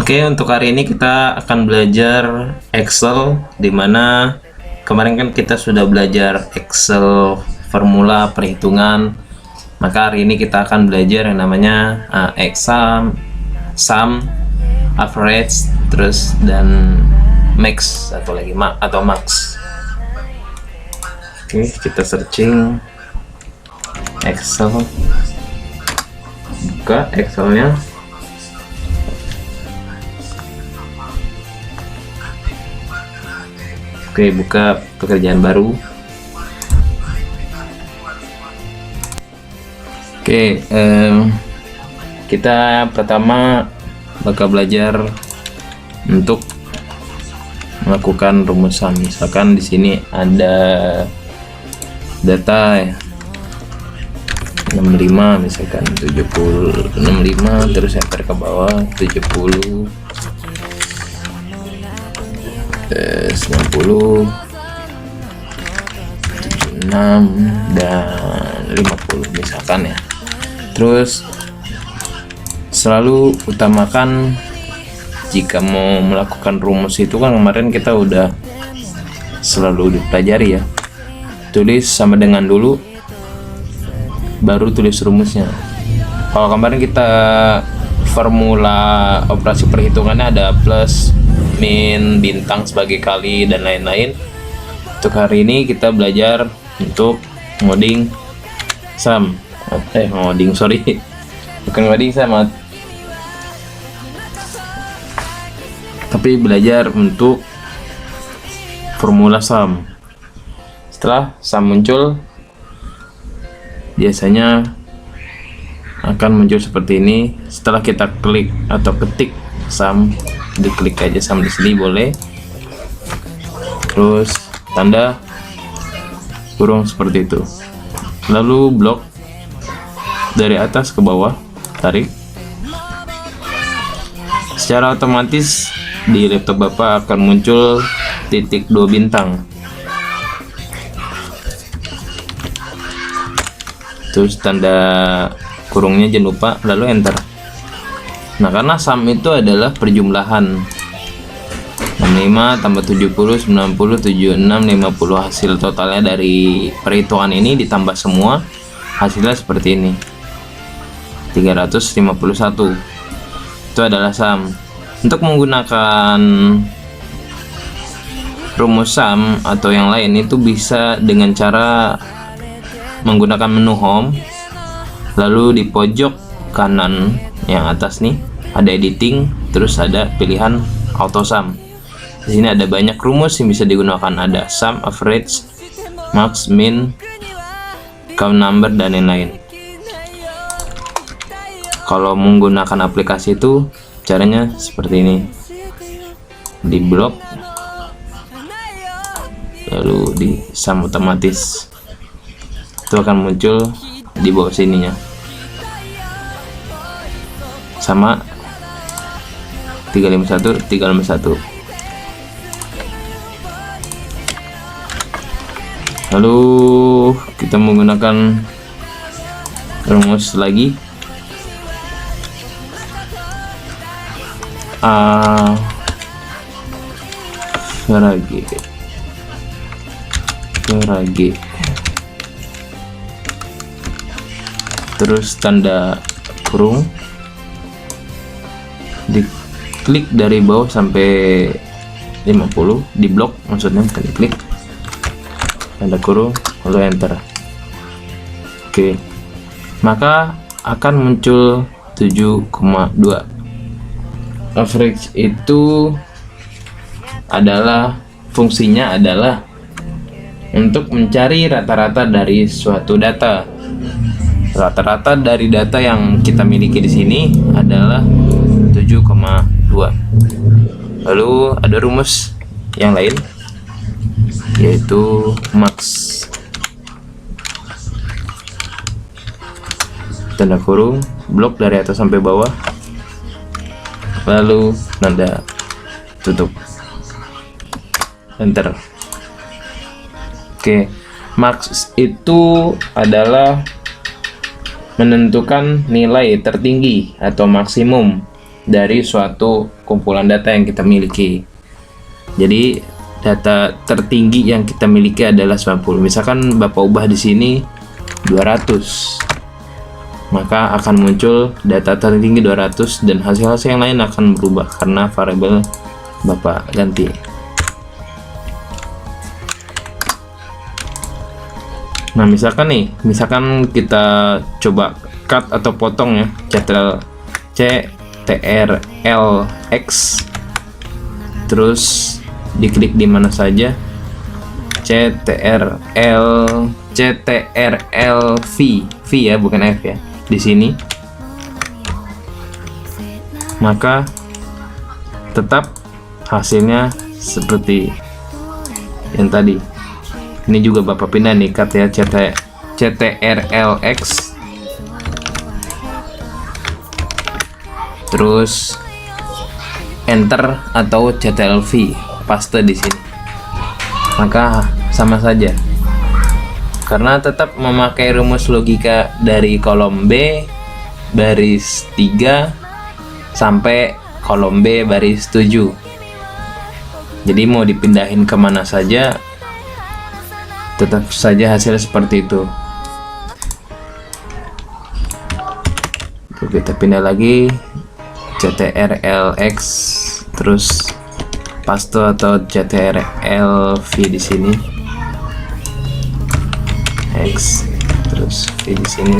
Oke, untuk hari ini kita akan belajar Excel, dimana kemarin kan kita sudah belajar Excel formula perhitungan. Maka hari ini kita akan belajar yang namanya Excel, sum, average, terus dan max atau max. Oke, kita searching Excel, buka Excelnya. Oke, buka pekerjaan baru. Oke, kita pertama bakal belajar untuk melakukan rumusan. Misalkan di sini ada data ya, 65, misalkan 65, terus enter ke bawah 70, 90, 76, dan 50 misalkan ya. Terus selalu utamakan jika mau melakukan rumus itu kan kemarin kita udah selalu dipelajari ya, tulis sama dengan dulu baru tulis rumusnya. Kalau kemarin kita formula operasi perhitungannya ada plus, min, bintang sebagai kali, dan lain-lain. Untuk hari ini kita belajar untuk ngoding sum, bukan ngoding sum, tapi belajar untuk formula sum. Setelah sum muncul, biasanya akan muncul seperti ini. Setelah kita klik atau ketik sum, diklik aja sum di sini boleh, terus tanda kurung seperti itu, lalu blok dari atas ke bawah, tarik. Secara otomatis di laptop Bapak akan muncul titik 2 bintang, terus tanda kurungnya jangan lupa, lalu enter. Nah, karena sum itu adalah perjumlahan 65 tambah 70, 90, 76, 50, hasil totalnya dari perhitungan ini ditambah semua, hasilnya seperti ini, 351. Itu adalah sum. Untuk menggunakan rumus sum atau yang lain itu bisa dengan cara menggunakan menu home, lalu di pojok kanan yang atas nih ada editing, terus ada pilihan auto sum. Di sini ada banyak rumus yang bisa digunakan, ada sum, average, max, min, count number, dan lain-lain. Kalau menggunakan aplikasi itu caranya seperti ini, di blok lalu di sum otomatis itu akan muncul di bawah sininya, sama 351, 351. Lalu kita menggunakan rumus lagi, Verage, terus tanda kurung, diklik dari bawah sampai 50, di blok maksudnya, bukan diklik, tanda kurung, lalu enter. Oke, maka akan muncul 7,2. Average itu adalah fungsinya adalah untuk mencari rata-rata dari suatu data. Rata-rata dari data yang kita miliki di sini adalah 7,2. Lalu ada rumus yang lain, yaitu max, tanda kurung, blok dari atas sampai bawah, lalu tanda tutup, enter. Oke, max itu adalah menentukan nilai tertinggi atau maksimum dari suatu kumpulan data yang kita miliki. Jadi data tertinggi yang kita miliki adalah 90. Misalkan Bapak ubah di sini 200, maka akan muncul data tertinggi 200 dan hasil-hasil yang lain akan berubah karena variabel Bapak ganti. Nah, misalkan kita coba cut atau potong ya, CTRL-X, terus diklik di mana saja, CTRL-V ya, bukan F ya, di sini, maka tetap hasilnya seperti yang tadi. Ini juga Bapak pindah nih, cut ya, CTRL-X, terus enter atau CTRL-V, paste di sini, maka sama saja karena tetap memakai rumus logika dari kolom B baris 3 sampai kolom B baris 7. Jadi mau dipindahin kemana saja tetap saja hasil seperti itu. Kita pindah lagi, CTRL-X, terus paste atau CTRL-V di sini, X, terus V di sini,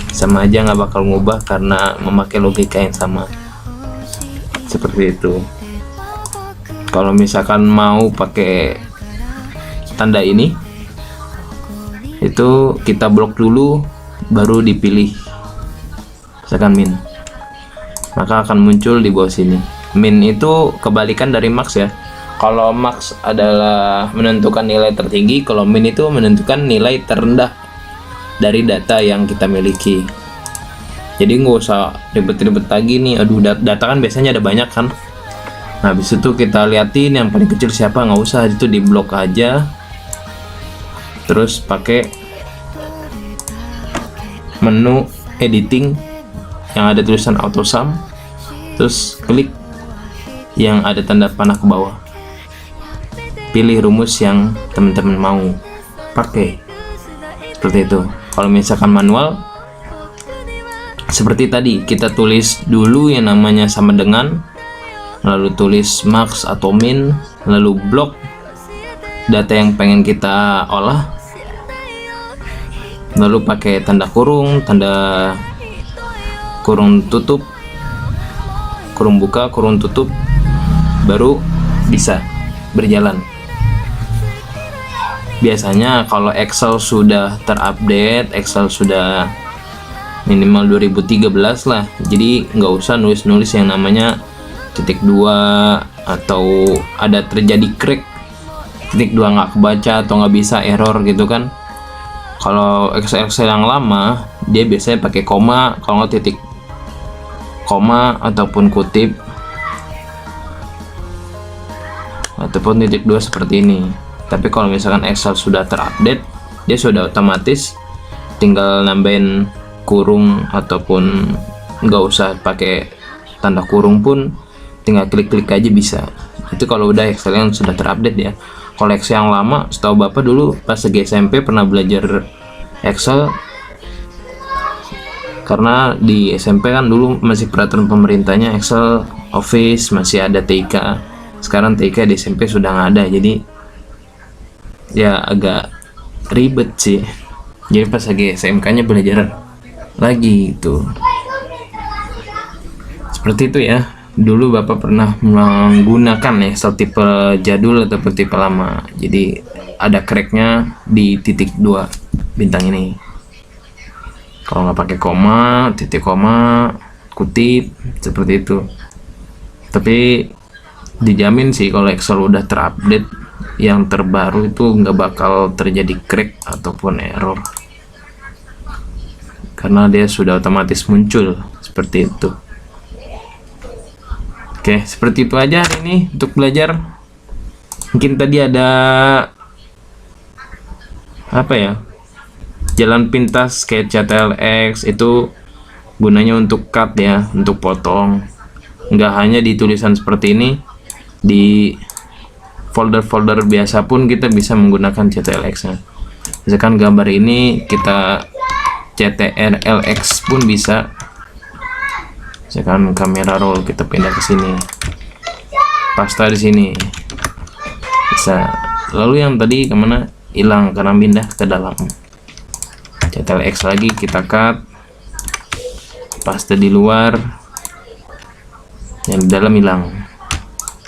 sama aja, nggak bakal ngubah karena memakai logika yang sama. Seperti itu. Kalau misalkan mau pakai tanda ini, itu kita blok dulu baru dipilih, misalkan min, maka akan muncul di bawah sini. Min itu kebalikan dari max ya. Kalau max adalah menentukan nilai tertinggi, kalau min itu menentukan nilai terendah dari data yang kita miliki. Jadi nggak usah ribet-ribet lagi nih, aduh data kan biasanya ada banyak kan. Nah, habis itu kita liatin yang paling kecil siapa, nggak usah, itu di blok aja. Terus pakai menu editing yang ada tulisan auto sum, terus klik yang ada tanda panah ke bawah, pilih rumus yang teman-teman mau pakai, seperti itu. Kalau misalkan manual, seperti tadi, kita tulis dulu yang namanya sama dengan, lalu tulis max atau min, lalu blok data yang pengen kita olah, lalu pakai tanda kurung tutup, kurung buka, kurung tutup, baru bisa berjalan. Biasanya kalau Excel sudah terupdate, Excel sudah minimal 2013 lah, jadi nggak usah nulis-nulis yang namanya titik 2 atau ada terjadi crack, titik 2 nggak kebaca atau nggak bisa, error gitu kan. Kalau Excel yang lama, dia biasanya pakai koma, kalau nggak titik koma ataupun kutip ataupun titik 2 seperti ini. Tapi kalau misalkan Excel sudah terupdate, dia sudah otomatis tinggal nambahin kurung ataupun nggak usah pakai tanda kurung pun, tinggal klik-klik aja bisa. Itu kalau udah Excel yang sudah terupdate ya. Koleksi yang lama, setahu Bapak dulu pas segi SMP pernah belajar Excel, karena di SMP kan dulu masih peraturan pemerintahnya Excel, Office, masih ada TIK. Sekarang TIK di SMP sudah nggak ada, jadi ya agak ribet sih. Jadi pas lagi SMK-nya belajar lagi itu. Seperti itu ya. Dulu Bapak pernah menggunakan Excel tipe jadul ataupun tipe lama, jadi ada cracknya di titik 2 bintang ini. Kalau nggak pakai koma, titik koma, kutip, seperti itu. Tapi dijamin sih kalau Excel udah terupdate yang terbaru itu nggak bakal terjadi crack ataupun error, karena dia sudah otomatis muncul seperti itu. Oke, seperti itu aja hari ini untuk belajar. Mungkin tadi ada apa ya, jalan pintas kayak CTRL-X itu gunanya untuk cut ya, untuk potong. nggak hanya di tulisan seperti ini, di folder-folder biasa pun kita bisa menggunakan CTRLX nya. Misalkan gambar ini kita CTRLX pun bisa. Misalkan kamera roll kita pindah ke sini, pasta di sini bisa. Lalu yang tadi kemana, hilang karena pindah ke dalam. CTRLX lagi kita cut, paste di luar, yang di dalam hilang.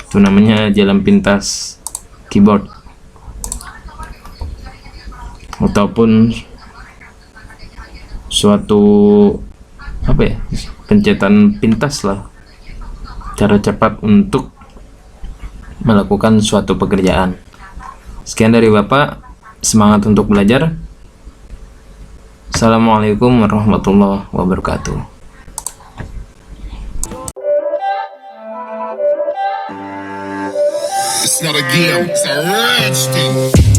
Itu namanya jalan pintas keyboard ataupun suatu pencetan pintas lah, cara cepat untuk melakukan suatu pekerjaan. Sekian dari Bapak, semangat untuk belajar. Assalamualaikum warahmatullahi wabarakatuh. It's not a game, it's a rich thing.